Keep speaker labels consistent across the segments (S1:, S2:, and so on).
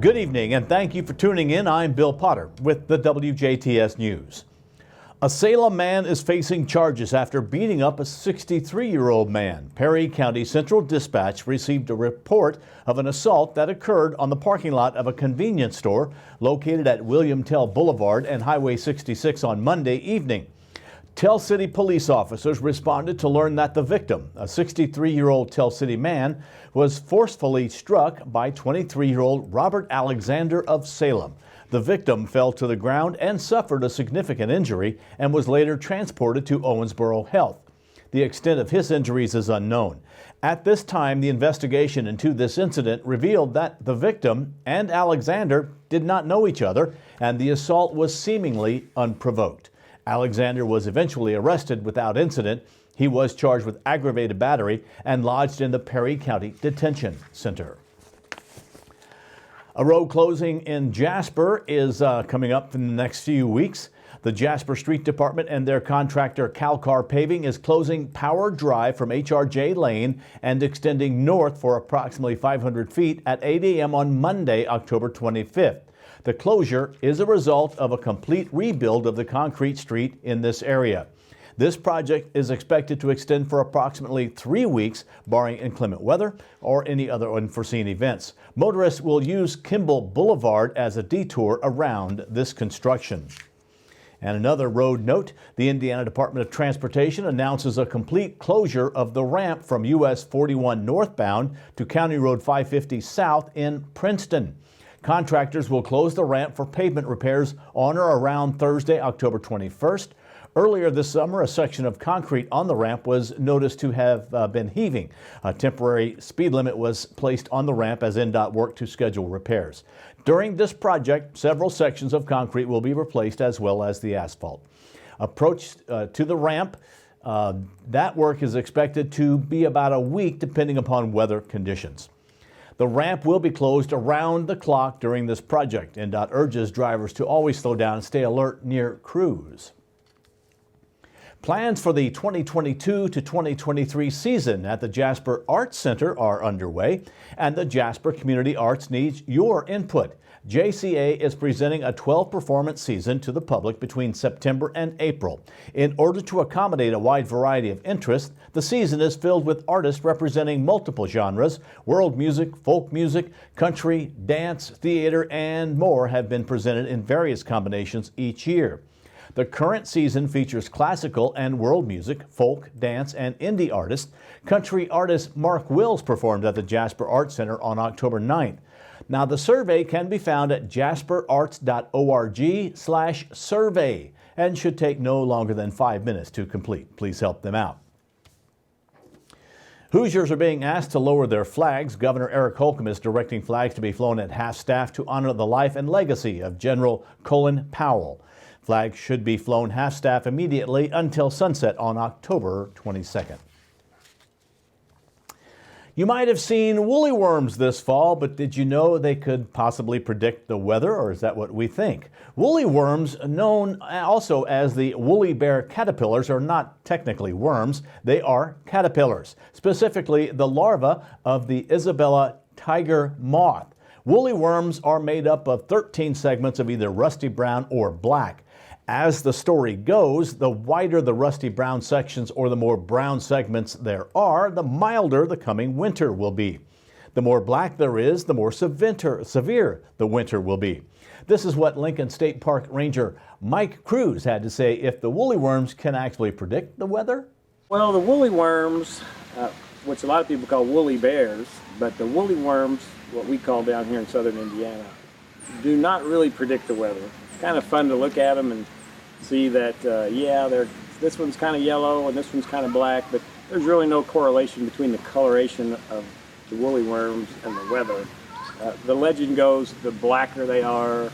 S1: Good evening and thank you for tuning in. I'm Bill Potter with the WJTS News. A Salem man is facing charges after beating up a 63-year-old man. Perry County Central Dispatch received a report of an assault that occurred on the parking lot of a convenience store located at William Tell Boulevard and Highway 66 on Monday evening. Tell City police officers responded to learn that the victim, a 63-year-old Tell City man, was forcefully struck by 23-year-old Robert Alexander of Salem. The victim fell to the ground and suffered a significant injury and was later transported to Owensboro Health. The extent of his injuries is unknown. At this time, the investigation into this incident revealed that the victim and Alexander did not know each other, and the assault was seemingly unprovoked. Alexander was eventually arrested without incident. He was charged with aggravated battery and lodged in the Perry County Detention Center. A road closing in Jasper is coming up in the next few weeks. The Jasper Street Department and their contractor Calcar Paving is closing Power Drive from HRJ Lane and extending north for approximately 500 feet at 8 a.m. on Monday, October 25th. The closure is a result of a complete rebuild of the concrete street in this area. This project is expected to extend for approximately 3 weeks, barring inclement weather or any other unforeseen events. Motorists will use Kimball Boulevard as a detour around this construction. And another road note, the Indiana Department of Transportation announces a complete closure of the ramp from US 41 northbound to County Road 550 south in Princeton. Contractors will close the ramp for pavement repairs on or around Thursday, October 21st. Earlier this summer, a section of concrete on the ramp was noticed to have been heaving. A temporary speed limit was placed on the ramp as NDOT worked to schedule repairs. During this project, several sections of concrete will be replaced as well as the asphalt. Approach to the ramp, that work is expected to be about a week depending upon weather conditions. The ramp will be closed around the clock during this project. NDOT urges drivers to always slow down and stay alert near crews. Plans for the 2022 to 2023 season at the Jasper Arts Center are underway, and the Jasper Community Arts needs your input. JCA is presenting a 12-performance season to the public between September and April. In order to accommodate a wide variety of interests, the season is filled with artists representing multiple genres. World music, folk music, country, dance, theater, and more have been presented in various combinations each year. The current season features classical and world music, folk, dance, and indie artists. Country artist Mark Wills performed at the Jasper Arts Center on October 9th. Now, the survey can be found at jasperarts.org/survey and should take no longer than 5 minutes to complete. Please help them out. Hoosiers are being asked to lower their flags. Governor Eric Holcomb is directing flags to be flown at half-staff to honor the life and legacy of General Colin Powell. Flags should be flown half-staff immediately until sunset on October 22nd. You might have seen woolly worms this fall, but did you know they could possibly predict the weather, or is that what we think? Woolly worms, known also as the woolly bear caterpillars, are not technically worms. They are caterpillars, specifically the larva of the Isabella tiger moth. Woolly worms are made up of 13 segments of either rusty brown or black. As the story goes, the wider the rusty brown sections or the more brown segments there are, the milder the coming winter will be. The more black there is, the more severe the winter will be. This is what Lincoln State Park Ranger Mike Cruz had to say if the woolly worms can actually predict the weather.
S2: Well, the woolly worms, which a lot of people call woolly bears, but the woolly worms, what we call down here in southern Indiana, do not really predict the weather. It's kind of fun to look at them and see that, this one's kind of yellow and this one's kind of black, but there's really no correlation between the coloration of the woolly worms and the weather. The legend goes, the blacker they are,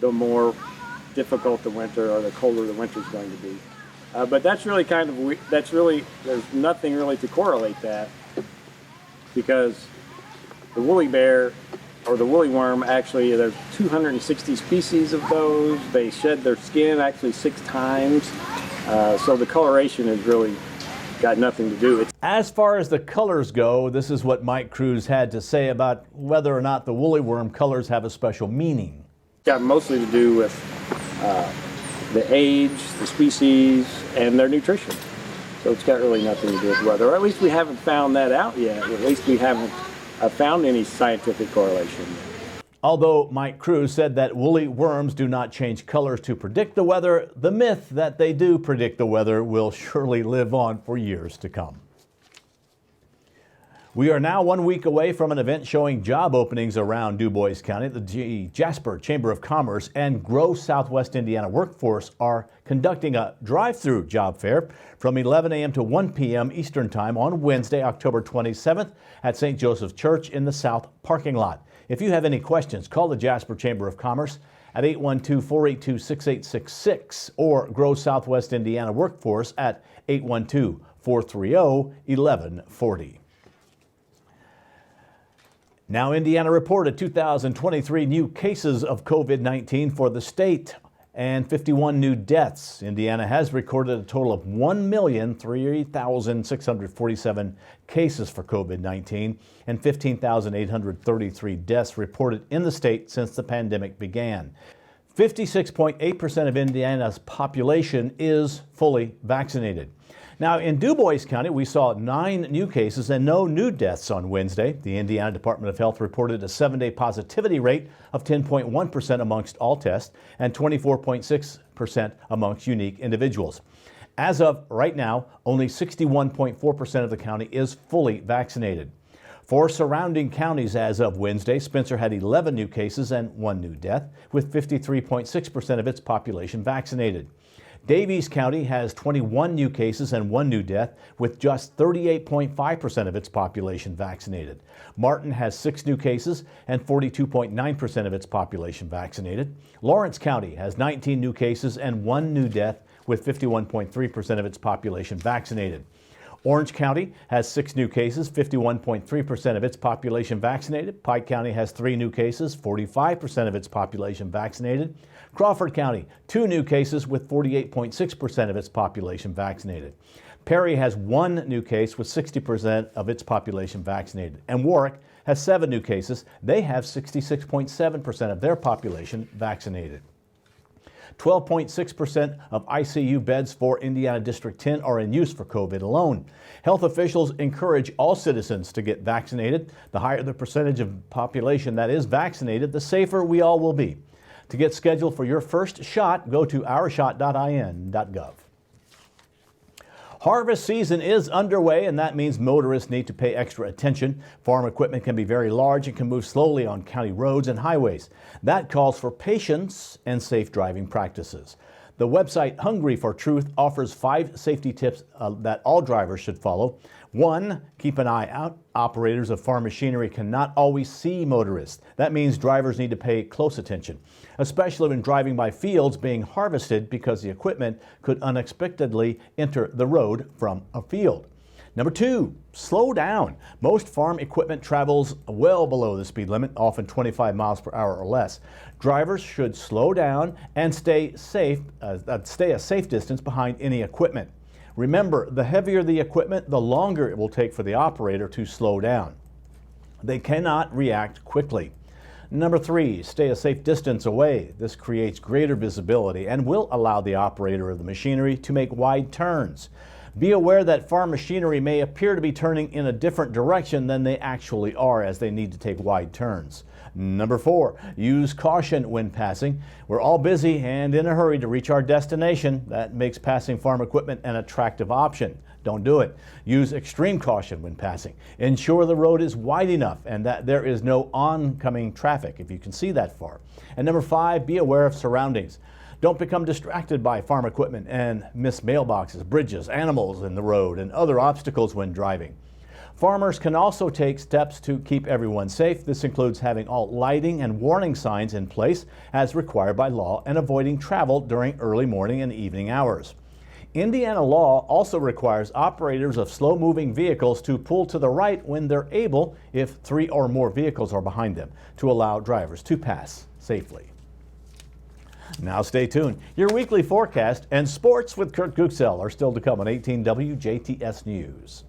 S2: the more difficult the winter or the colder the winter's going to be. But that's really there's nothing really to correlate that, because the woolly bear or the woolly worm, actually there's 260 species of those. They shed their skin actually 6 times. So the coloration is really got nothing to do with it.
S1: As far as the colors go, this is what Mike Cruz had to say about whether or not the woolly worm colors have a special meaning.
S2: It's got mostly to do with the age, the species, and their nutrition. So it's got really nothing to do with weather, or at least we haven't found that out yet. At least we haven't found any scientific correlation.
S1: Although Mike Cruz said that woolly worms do not change colors to predict the weather, the myth that they do predict the weather will surely live on for years to come. We are now 1 week away from an event showing job openings around Du Bois County. The Jasper Chamber of Commerce and Grow Southwest Indiana Workforce are conducting a drive-through job fair from 11 a.m. to 1 p.m. Eastern Time on Wednesday, October 27th at St. Joseph's Church in the South parking lot. If you have any questions, call the Jasper Chamber of Commerce at 812-482-6866 or Grow Southwest Indiana Workforce at 812-430-1140. Now, Indiana reported 2,023 new cases of COVID-19 for the state and 51 new deaths. Indiana has recorded a total of 1,003,647 cases for COVID-19 and 15,833 deaths reported in the state since the pandemic began. 56.8% of Indiana's population is fully vaccinated. Now, in Du Bois County, we saw 9 new cases and no new deaths on Wednesday. The Indiana Department of Health reported a 7-day positivity rate of 10.1% amongst all tests and 24.6% amongst unique individuals. As of right now, only 61.4% of the county is fully vaccinated. For surrounding counties as of Wednesday, Spencer had 11 new cases and 1 new death, with 53.6% of its population vaccinated. Davies County has 21 new cases and 1 new death, with just 38.5% of its population vaccinated. Martin has 6 new cases and 42.9% of its population vaccinated. Lawrence County has 19 new cases and 1 new death, with 51.3% of its population vaccinated. Orange County has 6 new cases, 51.3% of its population vaccinated. Pike County has 3 new cases, 45% of its population vaccinated. Crawford County, 2 new cases with 48.6% of its population vaccinated. Perry has 1 new case with 60% of its population vaccinated. And Warwick has 7 new cases. They have 66.7% of their population vaccinated. 12.6% of ICU beds for Indiana District 10 are in use for COVID alone. Health officials encourage all citizens to get vaccinated. The higher the percentage of population that is vaccinated, the safer we all will be. To get scheduled for your first shot, go to ourshot.in.gov. Harvest season is underway, and that means motorists need to pay extra attention. Farm equipment can be very large and can move slowly on county roads and highways. That calls for patience and safe driving practices. The website Hungry for Truth offers 5 safety tips that all drivers should follow. 1, keep an eye out. Operators of farm machinery cannot always see motorists. That means drivers need to pay close attention, especially when driving by fields being harvested, because the equipment could unexpectedly enter the road from a field. Number 2, slow down. Most farm equipment travels well below the speed limit, often 25 miles per hour or less. Drivers should slow down and stay a safe distance behind any equipment. Remember, the heavier the equipment, the longer it will take for the operator to slow down. They cannot react quickly. Number 3, stay a safe distance away. This creates greater visibility and will allow the operator of the machinery to make wide turns. Be aware that farm machinery may appear to be turning in a different direction than they actually are, as they need to take wide turns. Number 4, use caution when passing. We're all busy and in a hurry to reach our destination. That makes passing farm equipment an attractive option. Don't do it. Use extreme caution when passing. Ensure the road is wide enough and that there is no oncoming traffic if you can see that far. And number 5, be aware of surroundings. Don't become distracted by farm equipment and miss mailboxes, bridges, animals in the road, and other obstacles when driving. Farmers can also take steps to keep everyone safe. This includes having all lighting and warning signs in place as required by law and avoiding travel during early morning and evening hours. Indiana law also requires operators of slow-moving vehicles to pull to the right when they're able, if 3 or more vehicles are behind them, to allow drivers to pass safely. Now stay tuned. Your weekly forecast and sports with Kurt Guxell are still to come on 18 WJTS News.